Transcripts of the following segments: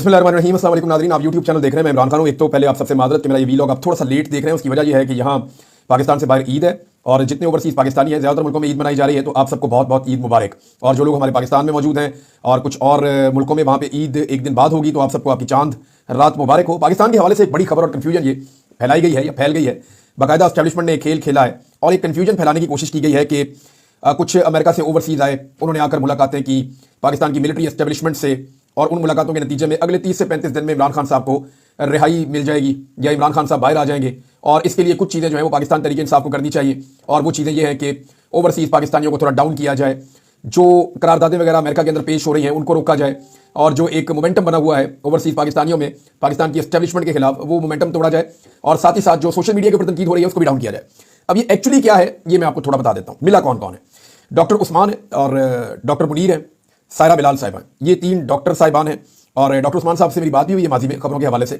बिस्मिल्लाहिर्रहमानिर्रहीम, अस्सलाम वालेकुम नाज़रीन। आप यूट्यूब चैनल देख रहे हैं, मैं इमरान खान हूँ। एक तो पहले आप सबसे माज़रत कि मेरा ये वीलॉग आप थोड़ा सा लेट देख रहे हैं। उसकी वजह यह है कि यहाँ पाकिस्तान से बाहर ईद है और जितने ओवरसीज़ पाकिस्तानी हैं, ज़्यादातर मुल्कों में ईद मनाई जा रही है, तो आप सबको बहुत बहुत ईद मुबारक। और जो लोग हमारे पाकिस्तान में मौजूद हैं और कुछ और मुल्कों में, वहाँ पर ईद एक दिन बाद होगी, तो आप सबको आपकी चांद रात मुबारक हो। पाकिस्तान के हवाले से एक बड़ी खबर और कन्फ्यूजन ये फैलाई गई है या फैल गई है। बाकायदा एस्टैब्लिशमेंट ने एक खेल खेला है और एक कन्फ्यूजन फैलाने की कोशिश की गई है कि कुछ अमेरिका से ओवरसीज़ आए, उन्होंने आकर मुलाकातें की पाकिस्तान की मिलिट्री एस्टैब्लिशमेंट से, और उन मुलाकातों के नतीजे में अगले 30 से 35 दिन में इमरान खान साहब को रिहाई मिल जाएगी या इमरान खान साहब बाहर आ जाएंगे। और इसके लिए कुछ चीज़ें जो है वो पाकिस्तान तरीके इंसाफ को करनी चाहिए, और वो चीज़ें ये हैं कि ओवरसीज़ पाकिस्तानियों को थोड़ा डाउन किया जाए, जो करारदादें वगैरह अमेरिका के अंदर पेश हो रही हैं उनको रोका जाए, और जो एक मोमेंटम बना हुआ है ओवरसीज़ पाकिस्तानियों में पाकिस्तान की एस्टैब्लिशमेट के खिलाफ, वो मोमेंटम तोड़ा जाए, और साथ ही साथ जो सोशल मीडिया के ऊपर तनकीद हो रही है उसको भी डाउन किया जाए। अब ये एक्चुअली क्या है ये मैं आपको थोड़ा बता देता हूँ। मिला कौन कौन है? डॉक्टर उस्मान है और डॉक्टर मुनीर है, सायरा बिलाल साहिबान, ये 3 डॉक्टर साहिबान हैं। और डॉक्टर उस्मान साहब से मेरी बात भी हुई है माजी में खबरों के हवाले से,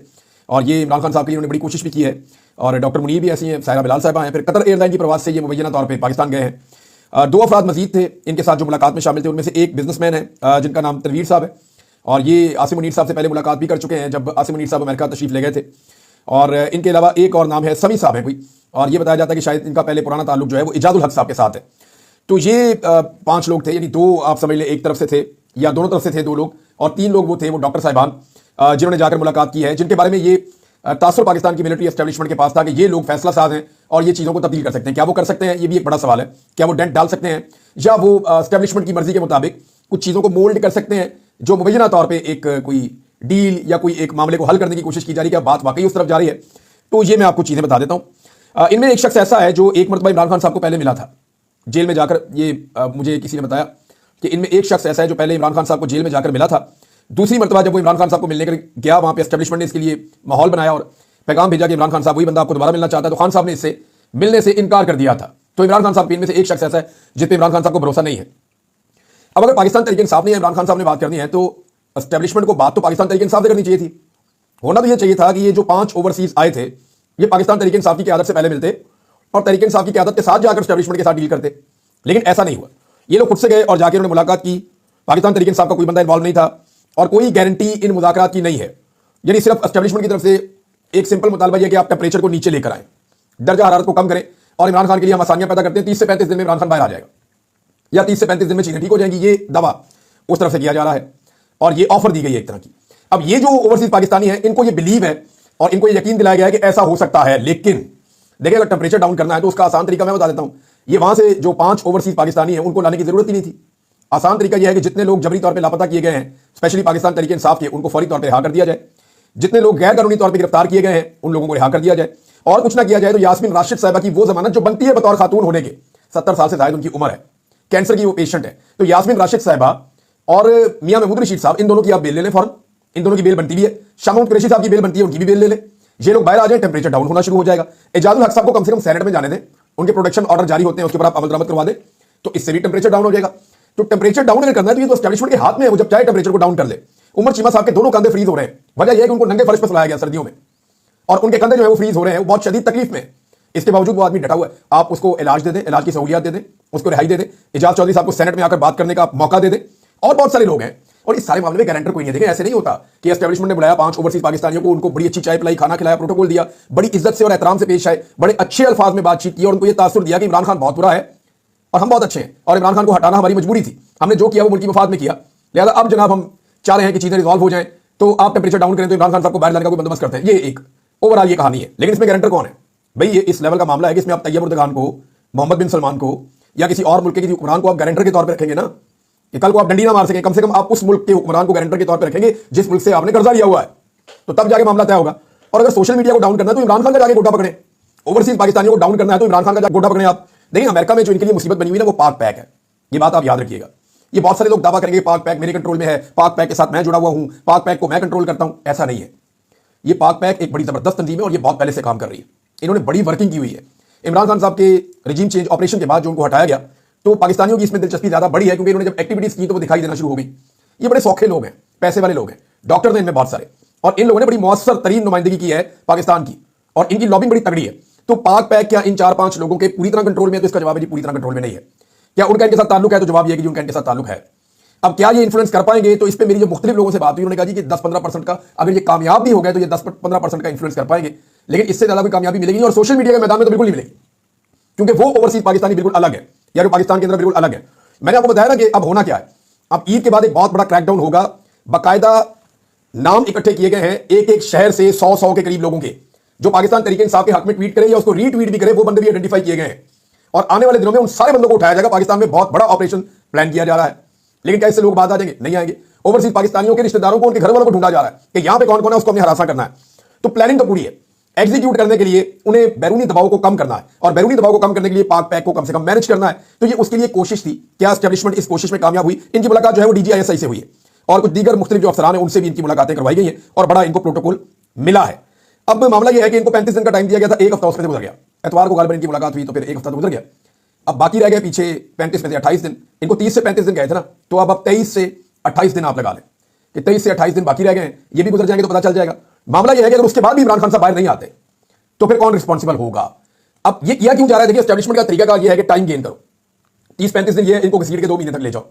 और ये इमरान खान साहब के लिए उन्होंने बड़ी कोशिश भी की है। और डॉक्टर मुनीर भी ऐसी हैं, सायरा बिलाल साहिबा हैं। फिर कतर एयरलाइन की प्रवास से ये मुबैना तौर पर पाकिस्तान गए हैं। 2 अफराद मजीद थे इनके साथ जो मुलाकात में शामिल थे, उनमें से एक बिजनेसमैन है जिनका नाम तनवीर साहब है, और ये आसिम मुनीर साहब से पहले मुलाकात भी कर चुके हैं जब आसिम मुनीर साहब अमेरिका तशरीफ ले गए थे। और इनके अलावा एक और नाम है समी साहब है कोई, और ये बताया जाता है कि शायद इनका पहले पुराना ताल्लुक जो है वो इजाजुल हक साहब के साथ है। तो ये 5 लोग थे, यानी 2 आप समझ लें एक तरफ से थे या दोनों तरफ से थे 2 लोग, और 3 लोग वो थे वो डॉक्टर साहिबान जिन्होंने जाकर मुलाकात की है, जिनके बारे में ये तासुर पाकिस्तान की मिलिट्री एस्टैब्लिशमेंट के पास था कि ये लोग फैसला साज हैं और ये चीज़ों को तब्दील कर सकते हैं। क्या वो कर सकते हैं? ये भी एक बड़ा सवाल है। क्या वो डेंट डाल सकते हैं, या वो एस्टैब्लिशमेंट की मर्जी के मुताबिक कुछ चीज़ों को मोल्ड कर सकते हैं, जो मुबैना तौर पर एक कोई डील या कोई एक मामले को हल करने की कोशिश की जा रही है? क्या बात वाकई उस तरफ जा रही है? तो ये मैं आपको चीज़ें बता देता हूँ। इनमें एक शख्स ऐसा है जो एक मरतबा इमरान खान साहब को पहले मिला था जेल में जाकर। ये मुझे किसी ने बताया कि इनमें एक शख्स ऐसा है जो पहले इमरान खान साहब को जेल में जाकर मिला था। दूसरी मरतबा जब वो इमरान खान साहब को मिलने के लिए गया, वहाँ पे एस्टैब्लिशमेंट ने इसके लिए माहौल बनाया और पैगाम भेजा कि इमरान खान साहब वही बंदा आपको दोबारा मिलना चाहता है, तो खान साहब ने इससे मिलने से इनकार कर दिया था। तो इमरान खान साहब के इनमें से एक शख्स ऐसा है जिस पर इमरान खान साहब को भरोसा नहीं है। अब अगर पाकिस्तान तरीके इंसाफ नहीं है, इमरान खान साहब ने बात करनी है, तो एस्टैब्लिशमेंट को बात तो पाकिस्तान तरीके इंसाफ से करनी चाहिए थी। होना तो यह चाहिए था कि ये जो 5 ओवरसीज आए थे ये पाकिस्तान तरीके इंसाफ की क़यादत से पहले मिलते और तरीके इंसाफ की क़यादत के साथ जाकर एस्टैब्लिशमेंट के साथ डील करते, लेकिन ऐसा नहीं हुआ। ये लोग खुद से गए और जाकर उन्होंने मुलाकात की। पाकिस्तान तरीके इंसाफ का कोई बंदा इन्वॉल्व नहीं था और कोई गारंटी इन मुज़ाकरात की नहीं है। यानी सिर्फ एस्टैब्लिशमेंट की तरफ से एक सिंपल मुतालबा यह कि आप टेम्परेचर को नीचे लेकर आए, दर्जा हरारत को कम करें, और इमरान खान के लिए हम आसानियां पैदा करते हैं। 30 से 35 दिन में इमरान खान बाहर आ जाएगा, या 30 से 35 दिन में चीजें ठीक हो जाएंगी। ये दावा उस तरफ से किया जा रहा है और ये ऑफर दी गई है एक तरह की। अब ये जो ओवरसीज पाकिस्तानी है, इनको ये बिलीव है और इनको ये यकीन दिलाया गया है कि ऐसा हो सकता है। लेकिन देखिए, अगर टेम्परेचर डाउन करना है तो उसका आसान तरीका मैं बता देता हूं। ये वहां से जो 5 ओवरसीज पाकिस्तानी है उनको लाने की जरूरत ही नहीं थी। आसान तरीका यह है कि जितने लोग जबरी तौर पर लापता किए गए हैं, स्पेशली पाकिस्तान तरीके इंसाफ के, उनको फौरी तौर पर रिहा कर दिया जाए। जितने लोग गैर कानूनी तौर पर गिरफ्तार किए गए हैं उन लोगों को रिहा कर दिया जाए, और कुछ ना किया जाए तो यास्मीन राशिद साहिबा की वो जमानत जो बनती है बतौर खातून होने के, 70 साल से ज्यादा उनकी उम्र है, कैंसर की वो पेशेंट है, तो यास्मीन राशिद साहिबा और मियां महमूद रशीद साहब, इन दोनों की आप बेल ले लें फौरन। इन दोनों की बेल बनती भी है। शाह महमूद कुरैशी साहब की बेल बनती है, उनकी भी बेल ले लें। ये लोग बाहर आ जाए, टेम्परेचर डाउन होना शुरू हो जाएगा। एजाजुल हक साहब को कम से कम सेनेट में जाने दें, उनके प्रोटेक्शन ऑर्डर जारी होते हैं, उसके ऊपर आप अमल दरामद करवा दें, तो इससे भी टेम्परेचर डाउन हो जाएगा। तो टेम्परेचर डाउन अगर करना है तो ये तो एस्टैब्लिशमेंट के हाथ में है, वो जब चाहे टेम्परेचर को डाउन कर ले। उमर चीमा साहब के दोनों कंधे फ्रीज हो रहे हैं। वजह यह है कि उनको नंगे फर्श पर सुलाया गया सर्दियों में, और उनके कंधे जो है वो फ्रीज हो रहे हैं, वो बहुत शदीद तकलीफ में। इसके बावजूद वो आदमी डटा हुआ है। आप उसको इलाज दे दें, इलाज की सहूलियत दे दें, उसको रिहाई दे दें, एजाज चौधरी साहब को सेनेट में आकर बात करने का मौका दे दें, और बहुत सारे लोग हैं। और इस सारे मामले में गारंटर कोई नहीं है। देखें, ऐसे नहीं होता कि एस्टैब्लिशमेंट ने बुलाया 5 ओवरसीज पाकिस्तानियों को, उनको बड़ी अच्छी चाय पिलाई, खाना खिलाया, प्रोटोकॉल दिया, बड़ी इज्जत से और एहतराम से पेश आए, बड़े अच्छे अल्फाज में बातचीत की, और उनको यह तासुर दिया कि इमरान खान बहुत बुरा है और हम बहुत अच्छे हैं, और इमरान खान को हटाना हमारी मजबूरी थी, हमने जो किया वो मुल्क की मफाद में किया, लिहाजा अब जनाब हम चाह रहे हैं कि चीजें रिजॉल्व हो जाएं, तो आप टेम्परेचर डाउन करें तो इमरान खान साहब को बाहर लाने का कोई बंदोबस्त करते हैं। ये एक ओवरऑल ये कहानी है। लेकिन इसमें गारंटर कौन है भाई? ये इस लेवल का मामला है कि इसमें आप तैयब उर्दगान को, मोहम्मद बिन सलमान को, या किसी और मुल्क के किसी हुक्मरान को आप गारंटर के तौर पर रखेंगे ना, कि कल को आप डंडी ना मार सकें, कम से कम आप उस मुल्क के हुक्मरान को गारंटर के तौर पर रखेंगे जिस मुल्क से आपने कर्जा लिया हुआ है, तो तब जाके मामला तय होगा। और अगर सोशल मीडिया को डाउन करना है तो इमरान खान का जाके गोटा पकड़े। ओवरसीज पाकिस्तानियों को डाउन करना है तो इमरान खान का जाके गोटा पकड़े आप। देखिए, अमेरिका में जो इनके लिए मुसीबत बनी हुई है ना, वो पाक पैक है। ये बात आप याद रखिएगा। ये बहुत सारे लोग दावा करेंगे पाक पैक मेरे कंट्रोल में है, पाक पैक के साथ मैं जुड़ा हुआ हूं, पाक पैक को मैं कंट्रोल करता हूं। ऐसा नहीं है। ये पाक पैक एक बड़ी जबरदस्त तंजीम है और ये बहुत पहले से काम कर रही है। इन्होंने बड़ी वर्किंग की हुई है। इमरान खान साहब के रिजीम चेंज ऑपरेशन के बाद जो उनको हटाया गया, तो पाकिस्तानियों की इसमें दिलचस्पी ज्यादा बड़ी है, क्योंकि इन्होंने जब एक्टिविटीज की तो वो दिखाई देना शुरू हो गई। ये बड़े सौखे लोग हैं, पैसे वाले लोग हैं, डॉक्टर हैं इनमें बहुत सारे, और इन लोगों ने बड़ी मौसर तरीन नुमाइंदगी की है पाकिस्तान की, और इनकी लॉबिंग बड़ी तगड़ी है। तो पाक पैक क्या इन 4-5 लोगों के पूरी तरह कंट्रोल में है? तो इसका जवाब है जी पूरी तरह कंट्रोल में नहीं है। क्या उनका इनके साथ ताल्लुक है? तो जवाब यह है कि उनका इनके साथ ताल्लुक है। अब क्या ये इन्फ्लुएंस कर पाएंगे, तो इस पे मेरी जो मुख्तलिफ लोगों से बात हुई, उन्होंने कहा जी कि 10-15% का अगर ये कामयाब भी हो गए तो ये 10-15% का इन्फ्लुएंस कर पाएंगे, लेकिन इससे ज्यादा कोई कामयाबी मिलेगी नहीं। और सोशल मीडिया के मैदान में तो बिल्कुल नहीं मिलेगी, क्योंकि वो ओवरसीज पाकिस्तानी बिल्कुल अलग है, या जो पाकिस्तान के अंदर बिल्कुल अलग है। मैंने आपको बताया ना कि अब होना क्या है, अब ईद के बाद एक बहुत बड़ा क्रैकडाउन होगा। बाकायदा नाम इकट्ठे किए गए हैं एक एक शहर से 100 के करीब लोगों के, जो पाकिस्तान तरीके इंसाफ के हक में ट्वीट करे या उसको रीट्वीट भी करे, वो बंदे भी आइडेंटिफाई किए गए हैं। और आने वाले दिनों में उन सारे बंदों को उठाया जाएगा। पाकिस्तान में बहुत बड़ा ऑपरेशन प्लान किया जा रहा है, लेकिन क्या इससे लोग बात आ जाएंगे? नहीं आएंगे। ओवरसीज पाकिस्तानियों के रिश्तेदारों को, उनके घर वालों को ढूंढा जा रहा है कि यहां पे कौन कौन है, उसको हमने हरासा करना है। तो प्लानिंग तो पूरी है। एग्जीक्यूट करने के लिए उन्हें बैरूनी दबाव को कम करना है, और बैरूनी दबाव को कम करने के लिए पाक पैक को कम से कम मैनेज करना है। तो ये उसके लिए कोशिश थी। क्या एस्टेब्लिशमेंट इस कोशिश में कामयाब हुई? इनकी मुलाकात जो है वो DGISI से हुई है, और कुछ दीगर मुख्तलिफ जो अफसरान है उनसे भी इनकी मुलाकातें करवाई गई हैं, और बड़ा इनको प्रोटोकॉल मिला है। अब मामला यह है कि इनको 35 दिन का टाइम दिया गया था, एक हफ्ता उसमें से गुजर गया। एतवार को गालिबन इनकी मुलाकात हुई, तो फिर एक हफ्ता तो गुजर गया। अब बाकी रह गए पीछे 35 में से 28 दिन। इनको 30 से 35 दिन गए थे ना, तो अब 23 से 28 दिन आप लगा लें कि 23 से 28 दिन बाकी रह गए हैं। ये भी गुजर जाएंगे तो पता चल जाएगा। मामला यह है कि अगर उसके बाद भी इमरान खान साहब बाहर नहीं आते तो फिर कौन रिस्पॉन्सिबल होगा? अब ये किया क्यों जा रहा है? देखिए, एस्टैब्लिशमेंट का तरीका का यह है कि टाइम गेन करो। 30-35 दिन ये इनको घसीट के 2 महीने तक ले जाओ,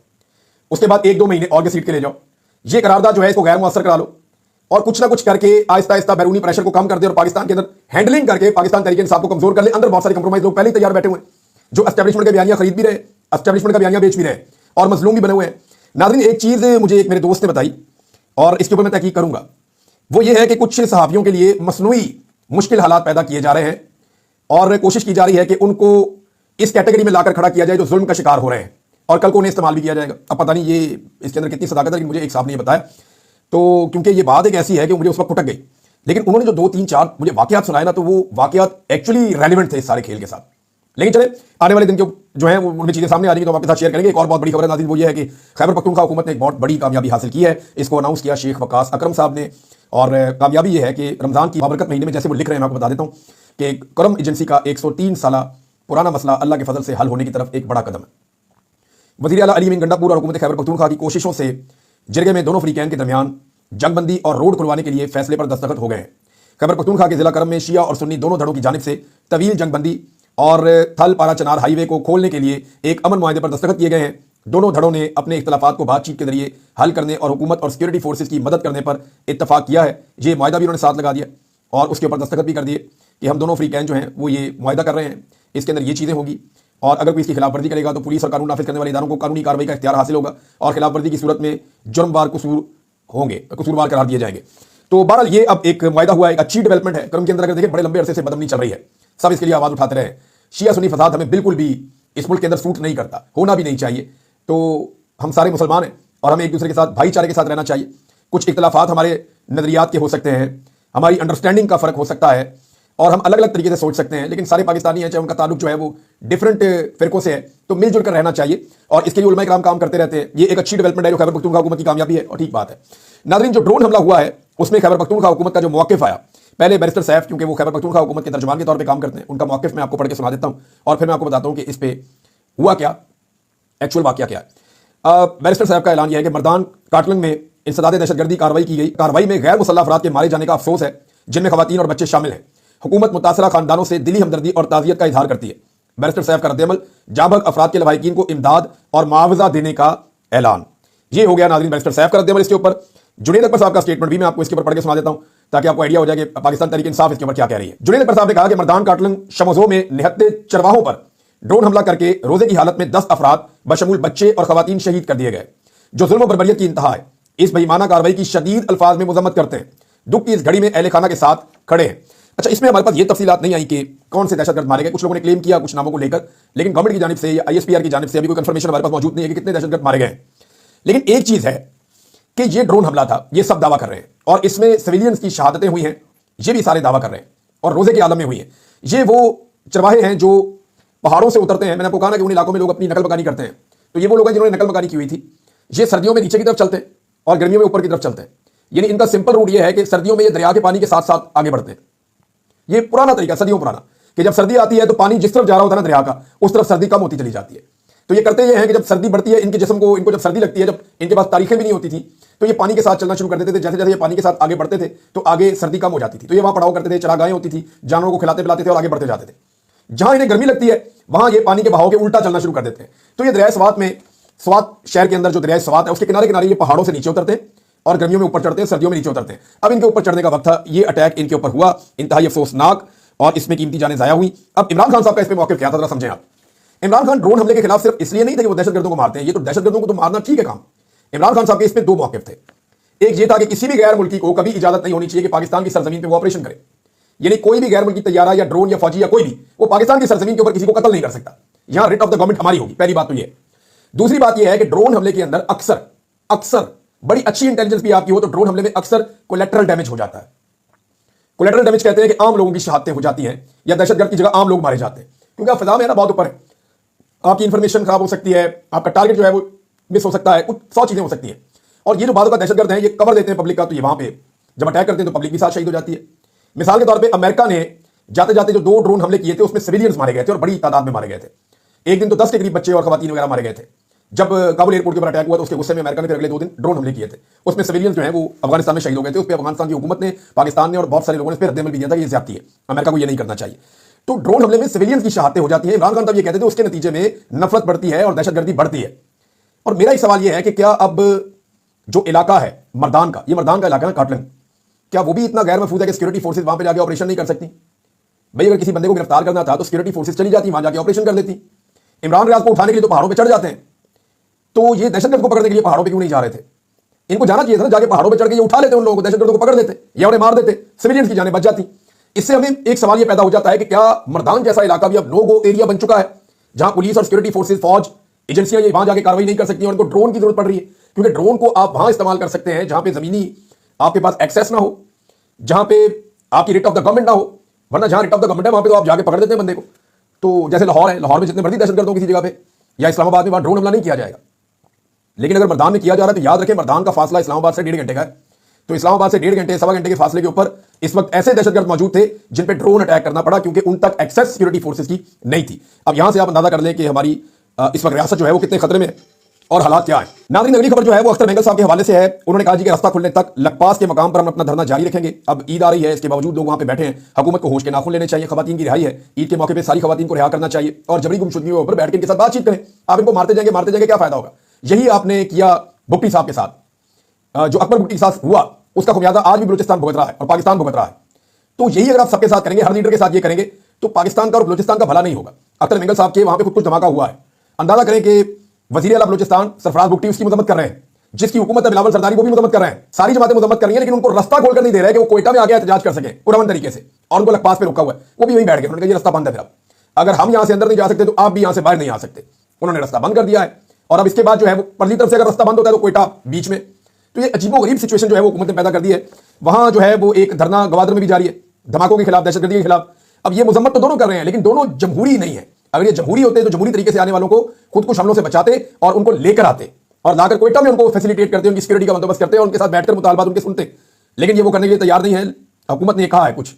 उसके बाद 1-2 महीने और घसीट के ले जाओ। ये करारदाद जो है इसको गैर मुअस्सर करा लो, और कुछ ना कुछ करके आहिस्ता आहिस्ता बैरूनी प्रेशर को कम कर दे, और पाकिस्तान के अंदर हैंडलिंग करके पाकिस्तान तरीके इंसाफ को कमजोर कर ले। अंदर बहुत सारे कंप्रोमाइज लोग पहले ही तैयार बैठे हुए हैं, जो एस्टैब्लिशमेंट के बयानियां खरीद भी रहे, एस्टैब्लिशमेंट का बयानियां बेच भी रहे, और मजलूम भी बने हुए हैं। नाज़रीन, एक चीज मुझे एक मेरे दोस्त ने बताई, और इसके ऊपर मैं तहकीक करूंगा। वो ये है कि कुछ सहाफियों के लिए मसनूई मुश्किल हालात पैदा किए जा रहे हैं, और कोशिश की जा रही है कि उनको इस कैटेगरी में लाकर खड़ा किया जाए जो जुल्म का शिकार हो रहे हैं, और कल को उन्हें इस्तेमाल भी किया जाएगा। अब पता नहीं ये इसके अंदर कितनी सदाकत है, लेकिन मुझे एक साहब ने बताया, तो क्योंकि ये बात एक ऐसी है कि मुझे उस वक्त खुटक गई, लेकिन उन्होंने जो 2-3-4 मुझे वाकयात सुनाए ना, तो वो वाकयात एक्चुअली रेलिवेंट थे इस सारे खेल के साथ। लेकिन चले, आने वाले दिन जो है उनमें चीजें सामने आ रही हैं, तो हम आपके साथ शेयर करेंगे। एक और बहुत बड़ी खबर है नाज़रीन, वो ये है कि खैबर पख्तूनख्वा हुकूमत ने एक बहुत बड़ी कामयाबी हासिल की है। इसको अनाउंस किया शेख वकास अकरम साहब ने, और कामयाबी ये है कि रमजान की बाबरकत महीने में, जैसे वो लिख रहे हैं, मैं आपको बता देता हूँ कि करम एजेंसी का 103 साल पुराना मसला अल्लाह के फजल से हल होने की तरफ एक बड़ा कदम है। वज़ीर आला अली अमीन गंडापुर और हुकूमत खैबर पख्तूनख्वा की कोशिशों से जिरगे में दोनों फ्रीकैन के दरमियान जंगबंदी और रोड खुलवाने के लिए फैसले पर दस्तखत हो गए हैं। खैबर पख्तूनख्वा के जिला करम में शिया और सुन्नी दोनों धड़ों की जानिब से तवील जंगबंदी और थल पारा चनार हाईवे को खोलने के लिए एक अमन मुआहदे पर दस्तखत किए गए हैं। दोनों धड़ों ने अपने इख्तलाफात को बातचीत के जरिए हल करने और हुकूमत और सिक्योरिटी फोर्सेज की मदद करने पर इत्तफाक किया है। ये मुआहदा भी उन्होंने साथ लगा दिया, और उसके ऊपर दस्तखत भी कर दिए कि हम दोनों फ्रीकैन जो हैं वो ये मुआहदा कर रहे हैं, इसके अंदर ये चीज़ें होगी, और अगर कोई इसकी खिलाफवर्जी करेगा तो पुलिस और कानून नाफिज करने वाले इदारों को कानूनी कार्रवाई का इख्तियार हासिल होगा, और खिलाफवर्जी की सूरत में जुर्मवार कसूरवार करार दिए जाएंगे। तो बहरहाल ये अब एक मुआहदा हुआ है, एक अच्छी डेवलपमेंट है। करम के अंदर अगर देखिए, बड़े लंबे अरसे से बदमनी चल रही है, सब इसके लिए आवाज़ उठाते रहे। शिया सुन्नी फसाद हमें बिल्कुल भी इस मुल्क के अंदर सूट नहीं करता, होना भी नहीं चाहिए। तो हम सारे मुसलमान हैं, और हमें एक दूसरे के साथ भाईचारे के साथ रहना चाहिए। कुछ इख्तलाफात हमारे नज़रियात के हो सकते हैं, हमारी अंडरस्टैंडिंग का फ़र्क हो सकता है, और हम अलग अलग तरीके से सोच सकते हैं, लेकिन सारे पाकिस्तानी हैं, चाहे उनका ताल्लुक जो है वो डिफरेंट फ़िरकों से है, तो मिलजुल कर रहना चाहिए, और इसके लिए उलमा-ए-किराम काम करते रहते हैं। ये एक अच्छी डेवलपमेंट है जो खैबर पख्तूनख्वा हुकूमत की कामयाबी है, और ठीक बात है। नाज़रीन, जो ड्रोन हमला हुआ है उसमें खैबर पख्तूनख्वा हुकूमत का जो मौक़िफ़ आया, पहले बैरिस्टर सैफ, क्योंकि वो खैबर पख्तूनख्वा हुकूमत के तर्जुमान के तौर पे काम करते हैं, उनका मौक़िफ़ मैं आपको पढ़ के सुना देता हूँ, और फिर मैं आपको बताता हूँ कि इस पे हुआ क्या, एक्चुअल वाक़या क्या है। बैरिस्टर साहब का ऐलान यह है कि मर्दान काटलंग में इंसदाद दहशतगर्दी कार्रवाई की गई। कार्रवाई में गैर मुसल्लह अफराद के मारे जाने का अफसोस है, जिनमें खवातीन और बच्चे शामिल हैं। हुकूमत मुतासरा खानदानों से दिली हमदर्दी और ताज़ियत का इजहार करती है। बैरिस्टर साहब का रद्द-ए-अमल, जाबक अफराद के लवाहिकीन को इमदाद और मुआवजा देने का ऐलान। ये हो गया नाज़रीन बैरिस्टर साहब का रद्द-ए-अमल। इसके ऊपर जुनैद अकबर साहब का स्टेटमेंट भी मैं आपको इसके ऊपर पढ़ के सुना देता हूं, ताकि आपको आइडिया हो जाए कि पाकिस्तान तहरीक इंसाफ इसके ऊपर क्या कह रही है। जुनैद अकबर साहब ने कहा कि मर्दान काटलंग शमज़ो में निहत्ते चरवाहों पर ड्रोन हमला करके रोजे की हालत में 10 अफराद बशमूल बच्चे और खवातीन शहीद कर दिए गए, जो जुल्म और बर्बरियत की इंतहा है। इस बेईमाना कार्रवाई की शदीद अल्फाज में मजम्मत करते हैं। दुख की इस घड़ी में अहले खाना के साथ खड़े हैं। अच्छा, इसमें हमारे पास ये तफसीलात नहीं आई कि कौन से दहशतगर्द मारे गए। कुछ लोगों ने क्लेम किया कुछ नामों को लेकर, लेकिन गवर्नमेंट की जानिब से या ISPR की जानिब से अभी कोई कंफर्मेशन हमारे पास मौजूद नहीं है कि कितने दहशतगर्द मारे गए। लेकिन एक चीज है कि ये ड्रोन हमला था, ये सब दावा कर रहे हैं, और इसमें सिविलियंस की शहादतें हुई हैं, ये भी सारे दावा कर रहे हैं, और रोजे के आलम में हुई है। ये वो चरवाहे हैं जो पहाड़ों से उतरते हैं। मैंने आपको कहा ना कि उन इलाकों में लोग अपनी नकल मकानी करते हैं, तो ये वो लोग हैं जिन्होंने नकल मकानी की हुई थी। ये सर्दियों में नीचे की तरफ चलते हैं और गर्मियों में ऊपर की तरफ चलते हैं। यानी इनका सिंपल रूट ये है कि सर्दियों में ये दरिया के पानी के साथ साथ आगे बढ़ते हैं। ये पुराना तरीका, सदियों पुराना, कि जब सर्दी आती है तो पानी जिस तरफ जा रहा होता है ना दरिया का, उस तरफ सर्दी कम होती चली जाती है। तो ये करते ये हैं कि जब सर्दी बढ़ती है इनके जिस्म को, इनको जब सर्दी लगती है, जब इनके पास तारीखें भी नहीं होती थी, तो ये पानी के साथ चलना शुरू कर देते थे। जैसे जैसे ये पानी के साथ आगे बढ़ते थे तो आगे सर्दी कम हो जाती थी, तो ये वहां पड़ाव करते थे, चरागाहें होती थी, जानवरों को खिलाते पिलाते थे और आगे बढ़ते जाते थे। जहां इन्हें गर्मी लगती है वहां ये पानी के बहाव के उल्टा चलना शुरू कर देते हैं। तो ये दरिया सवात में स्वात शहर के अंदर जो दरिया स्वात है उसके किनारे किनारे ये पहाड़ों से नीचे उतरते हैं और गर्मियों में ऊपर चढ़ते हैं, सर्दियों में नीचे उतरते हैं। अब इनके ऊपर चढ़ने का वक्त था, ये अटैक इनके ऊपर हुआ, इंतहाई अफसोसनाक, और इसमें कीमती जानें जाया हुई। अब इमरान खान साहब का इस पर मौक़िफ़ क्या था, जरा समझें आप। इमरान खान ड्रोन हमले के खिलाफ सिर्फ इसलिए नहीं थे कि वो दहशतगर्दों को मारते हैं, ये तो दहशतगर्दों को तो मारना ठीक है काम। इमरान खान साहब के इसमें दो मौक़िफ़ थे। एक ये था कि किसी भी गैर मुल्की को कभी इजाजत नहीं होनी चाहिए कि पाकिस्तान की सरजमीन पर वो ऑपरेशन करे, यानी कोई भी गैर मुल्की तैयारा या ड्रोन या फौजी या कोई भी वो पाकिस्तान की सरजमीन के ऊपर किसी को कत्ल नहीं कर सकता। यहां रिट ऑफ द गवर्नमेंट हमारी होगी, पहली बात तो ये। दूसरी बात यह है कि ड्रोन हमले के अंदर अक्सर बड़ी अच्छी इंटेलिजेंस भी आपकी हो तो ड्रोन हमले में अक्सर कोलेटरल डैमेज हो जाता है। कोलेटरल डैमेज कहते हैं कि आम लोगों की शहादतें हो जाती हैं या दहशतगर्द की जगह आम लोग मारे जाते हैं, क्योंकि आप फिजा में ना बहुत ऊपर है, आपकी इंफॉर्मेशन खराब हो सकती है, आपका टारगेट जो है वो मिस हो सकता है, कुछ 100 चीजें हो सकती हैं। और ये जो बातों का दहशतगर्द है ये कवर देते हैं पब्लिक का, तो ये वहां पे जब अटैक करते हैं तो पब्लिक भी साथ शहीद हो जाती है। मिसाल के तौर पर अमेरिका ने जाते जाते जो 2 ड्रोन हमले किए थे उसमें सिविलियंस मारे गए थे और बड़ी तादाद में मारे गए थे। एक दिन तो 10 के करीब बच्चे और खवातीन वगैरह मारे गए थे। जब काबुल एयरपोर्ट के ऊपर अटैक हुआ तो उसके गुस्से में अमेरिका ने फिर अगले 2 दिन ड्रोन हमले किए थे, उसमें सिविलियंस जो है वो अफगानिस्तान में शहीद हो गए थे। उस पर अफगानिस्तान की हुकूमत ने, पाकिस्तान ने और बहुत सारे लोगों ने फिर रद्द अमल भी दिया था कि ये ज्यादती है, अमेरिका को ये नहीं करना चाहिए। तो ड्रोन हमले में सिविलियंस की शहादतें हो जाती है। इमरान खान तब ये कहते थे उसके नतीजे में नफरत बढ़ती है और दहशतगर्दी बढ़ती है। और मेरा एक सवाल यह है कि क्या अब जो इलाका है मर्दान का, ये मर्दान का इलाका है काटलन, क्या वो भी इतना गैर महफूज है कि सिक्योरिटी फोर्सेज वहां पे जाके ऑपरेशन नहीं कर सकती? भाई अगर किसी बंदे को गिरफ्तार करना था तो सिक्योरिटी फोर्सेज चली जाती, वहां जाके ऑपरेशन कर लेती। इमरान रियाज को उठाने के लिए तो पहाड़ों पे चढ़ जाते हैं, तो ये दहशतगर्द को पकड़ने के लिए पहाड़ों पे क्यों नहीं जा रहे थे? इनको जाना चाहिए था ना, जाके पहाड़ों पे चढ़ के ये उठा लेते, उन लोगों को, दहशतगर्दों को पकड़ लेते या उन्हें मार देते, सिविलियंस की जानें बच जाती। इससे हमें एक सवाल ये पैदा हो जाता है कि क्या मर्दान जैसा इलाका भी अब नो गो एरिया बन चुका है, जहां पुलिस और सिक्योरिटी फोर्सेज, फौज एजेंसियां ये वहां जाके कार्रवाई नहीं कर सकती और उनको ड्रोन की जरूरत पड़ रही है? क्योंकि ड्रोन को आप वहां इस्तेमाल कर सकते हैं जहां पे जमीनी आपके पास एक्सेस ना हो, जहां पे आपकी रिट ऑफ द गवर्नमेंट ना हो, वरना जहां रिट ऑफ द गवर्नमेंट है वहां पे तो आप जाके पकड़ देते हैं बंदे को। तो जैसे लाहौर है, लाहौर में जितने मर्जी दहशतगर्द हो किसी जगह पे, या इस्लामाबाद में, वहां ड्रोन हमला नहीं किया जाएगा। लेकिन अगर मर्दान में किया जा रहा है तो याद रखें मर्दान का फासला इस्लामाबाद से 1.5 घंटे का है। तो इस्लामाबाद से 1.5 घंटे, 1.25 घंटे के फासले के ऊपर इस वक्त ऐसे दहशतगर्द मौजूद थे जिन पे ड्रोन अटैक करना पड़ा, क्योंकि उन तक एक्सेस सिक्योरिटी फोर्सेज की नहीं थी। अब यहां से आप अंदाजा कर लें कि हमारी इस वक्त रियासत जो है वो कितने खतरे में है और हालात क्या है। नाज़रीन, अगली खबर जो है वो अख्तर मेंगल साहब के हवाले से है। उन्होंने कहा जी कि रास्ता खुलने तक लखपास के मकाम पर हम अपना धरना जारी रखेंगे। अब ईद आ रही है, इसके बावजूद लोग वहां पे बैठे हैं। हुकूमत को होश के नाखून लेने चाहिए। खवातीन की रिहाई है, ईद के मौके पर सारी खवातीन को रिहा करना चाहिए और जबरी गुमशुदगियों पर बैठ के इनके साथ बातचीत करें। आप इनको मारते जाएंगे, क्या फायदा होगा? यही आपने किया भुट्टी साहब के साथ। जो अकबर भुट्टी के साथ हुआ उसका खुमियाजा आज भी बलूचिस्तान भुगत रहा है और पाकिस्तान भुगत रहा है। तो यही अगर आप सबके साथ करेंगे, हर लीडर के साथ ये करेंगे, तो पाकिस्तान का और बलूचिस्तान का भला नहीं होगा। अख्तर मेंगल साहब के वहां पे कुछ धमाका हुआ है। अंदाजा करें कि वजीर आला बलूचिस्तान सरफराज भुट्टी उसकी मदद कर रहे हैं, जिसकी हुकूमत है बिलावल सरदारी वो भी मदद कर रहे हैं, सारी जमातें मदद कर रही हैं, लेकिन उनको रास्ता खोलकर नहीं दे रहे कि वो कोयटा में आगे एहतजाज कर सके पुरअमन तरीके से, और उनको लखपास पे रुका हुआ है। वो भी वहीं बैठ गए, उन्होंने कहा ये रास्ता बंद है, फिर अब अगर हम यहां से अंदर नहीं जा सकते तो आप भी यहां से बाहर नहीं आ सकते। उन्होंने रास्ता बंद कर दिया है और अब इसके बाद जो है वो परली तरफ से अगर रास्ता बंद होता है तो कोयटा बीच में। तो ये अजीबोगरीब सिचुएशन जो है वो हुकूमत ने पैदा कर दी है। वहां जो है वो एक धरना गवादर में भी जारी है, धमाकों के खिलाफ, दहशतगर्दी के खिलाफ। अब ये मजम्मत तो दोनों कर रहे हैं, लेकिन दोनों जमहूरी नहीं है। अगर ये जमहूरी होते तो जमहूरी तरीके से आने वालों को खुद कुछ हमलों से बचाते और उनको लेकर आते और लाकर कोयटा में उनको फैसिलिटेट करते, उनकी सिक्योरिटी का बंदोबस्त करते और उनके साथ बैठकर मुतालबात उनके सुनते। लेकिन ये वो करने के लिए तैयार नहीं है। हुकूमत ने कहा है कुछ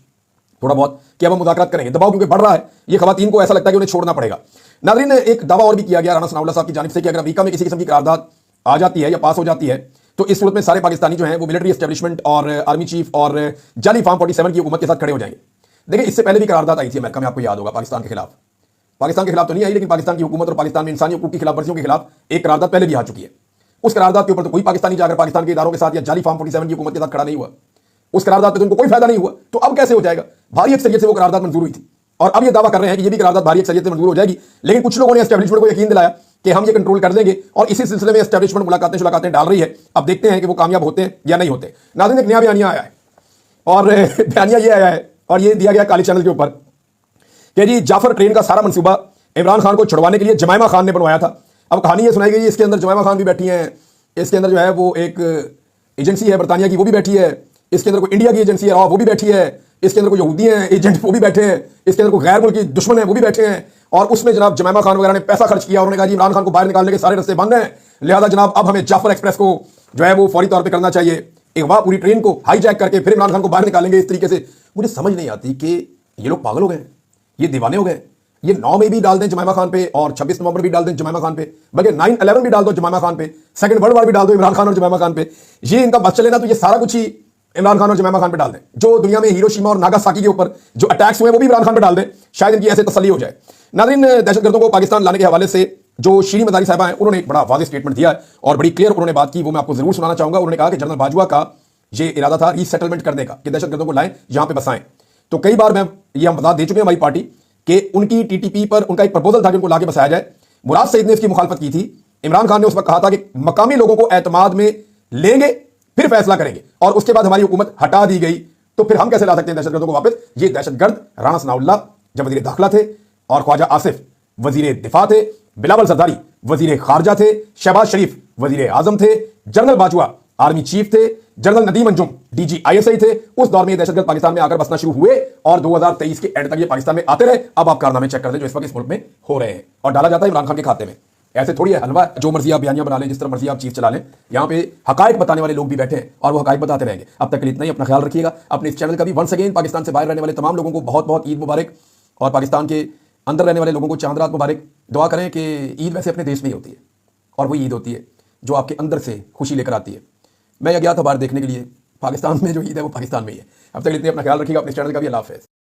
थोड़ा बहुत कि अब हम मुज़ाकरात करेंगे, दबाव क्योंकि बढ़ रहा है, ये खवातीन को ऐसा लगता है कि उन्हें छोड़ना पड़ेगा। नाज़रीन, एक दावा और भी किया गया राना सनाउल्लाह साहब की जानिब से कि अगर अमेरिका में किसी किस्म की करारदाद आ जाती है या पास हो जाती है तो इस सूरत में सारे पाकिस्तानी जो हैं वो मिलिट्री एस्टेब्लिशमेंट और आर्मी चीफ और जाली फार्म 47 की हुकूमत के साथ खड़े हो जाएंगे। देखिए, इससे पहले भी करारदाद आई थी अमेरिका में, आपको याद होगा, पाकिस्तान के खिलाफ। पाकिस्तान के खिलाफ तो नहीं आई, लेकिन पाकिस्तान की हुकूमत और पाकिस्तान में इंसानी हकूक की खिलाफ वर्जियों के खिलाफ एक करारदाद पहले भी आ चुकी है। उस करारदाद के ऊपर तो कोई पाकिस्तानी जाकर पाकिस्तान के इदारों के साथ या जाली फार्म 47 की हुकूमत के साथ खड़ा नहीं हुआ। उस करारदाद पे तो उनको कोई फायदा नहीं हुआ, तो अब कैसे हो जाएगा? भारी अक्सरियत से वो करारदाद मंजूर हुई थी और अब ये दावा कर रहे हैं कि ये भी करारदाद भारी अक्सरियत से मंजूर हो जाएगी। लेकिन कुछ लोगों ने एस्टेब्लिशमेंट को यकीन दिलाया कि हम ये कंट्रोल कर लेंगे और इसी सिलसिले में एस्टेब्लिशमेंट मुलाकातें डाल रही है। अब देखते हैं कि वो कामयाब होते हैं या नहीं होते। नाज़रीन, एक नया बयानिया आया है और बयानिया ये आया है और ये दिया गया काली चैनल के ऊपर कि जी जाफर ट्रेन का सारा मंसूबा इमरान खान को छुड़वाने के लिए जमाइमा खान ने बनवाया था। अब कहानी ये सुनाई गई, इसके अंदर जमाइमा खान भी बैठी हैं, इसके अंदर जो है वो एक एजेंसी है बरतानिया की वो भी बैठी है, इसके अंदर कोई इंडिया की एजेंसी है वो भी बैठी है, इसके अंदर कोई यहूदी हैं एजेंट वो भी बैठे हैं, इसके अंदर कोई गैर मुल्की दुश्मन है वो भी बैठे हैं। और उसमें जनाब जमाइमा खान वगैरह ने पैसा खर्च किया। उन्होंने कहा जी इमरान खान को बाहर निकालने के सारे रास्ते बंद हैं, लिहाजा जनाब अब हमें जाफर एक्सप्रेस को जो है वो फौरी तौर पर करना चाहिए, एक वहाँ पूरी ट्रेन को हाईजैक करके फिर इमरान खान को बाहर निकालेंगे इस तरीके से। मुझे समझ नहीं आती कि ये लोग पागल हो गए, ये दीवाने हो गए। ये 9 मई भी डाल दें जमाइमा खान पे और 26 नवंबर भी डाल दें जमाइमा खान पे, बल्कि 9/11 भी डाल दो जमाइमा खान पे, सेकंड वर्ल्ड वॉर भी डाल दो इमरान खान और जमाइमा खान पे। ये इनका बस चले ना तो ये सारा कुछ ही इमरान खान और जमाइमा खान पे डाल दें। जो दुनिया में हिरोशिमा और नागासाकी के ऊपर जो अटैक्स हुए वो भी इमरान खान पे डाल दें, शायद इनकी ऐसे तसल्ली हो जाए। नाज़रीन, दहशतगर्दों को पाकिस्तान लाने के हवाले से जो शीरी मदारी साहबा हैं उन्होंने एक बड़ा वाज़ेह स्टेटमेंट दिया है और बड़ी क्लियर उन्होंने बात की, वो मैं आपको जरूर सुनाना चाहूंगा। उन्होंने कहा कि जनरल बाजवा का ये इरादा था रीसेटलमेंट करने का, कि दहशतगर्दों को लाएं यहां पे बसाएं। तो कई बार ये हम बता दे चुके हैं हमारी पार्टी कि उनकी टीटीपी पर उनका एक प्रपोजल था कि उनको लाके बसाया जाए। मुराद सईद ने इसकी मुखालफत की थी। इमरान खान ने उस वक्त कहा था कि मकामी लोगों को एतमाद में लेंगे फिर फैसला करेंगे, और उसके बाद हमारी हुकूमत हटा दी गई, तो फिर हम कैसे ला सकते हैं दहशतगर्दों को वापस। ये दहशतगर्द राणा सनाउल्लाह जब वजीर दाखिला थे, और ख्वाजा आसिफ वजीर दिफा थे, बिलावल जरदारी वजीर खारजा थे, शहबाज शरीफ वजीर आजम थे, जनरल बाजवा आर्मी चीफ थे, general Nadeem Anjum DG ISI थे। उस दौर में दहशतगर्द पाकिस्तान में आकर बसना शुरू हुए और 2023 के एंड तक ये पाकिस्तान में आते रहे। अब आप कारनामे चेक कर लें जो इस वक्त इस मुल्क में हो रहे हैं, और डाला जाता है इमरान खान के खाते में। ऐसे थोड़ी है हलवा, जो मर्जी आप बयानियां बना लें, जिस तरह मर्जी आप चीज चला लें। यहाँ पे हकायक बताने वाले लोग भी बैठे हैं और वो हकायक बताते रहेंगे। अब तक के लिए इतना ही, अपना ख्याल रखिएगा। अपने इस चैनल का भी वंस अगेन पाकिस्तान से बाहर रहने वाले तमाम लोगों को बहुत बहुत ईद मुबारक, और पाकिस्तान के अंदर रहने वाले लोगों को चांद रात मुबारक। दुआ करें कि ईद वैसे अपने देश में ही होती है, और वही ईद होती है जो आपके अंदर से खुशी लेकर आती है। मैं गया था बाहर देखने के लिए, पाकिस्तान में जो ईद है वो पाकिस्तान में ही है। अब तक इतने, अपना ख्याल रखिएगा। अपने चैनल का भी अल्लाह हाफ़िज़।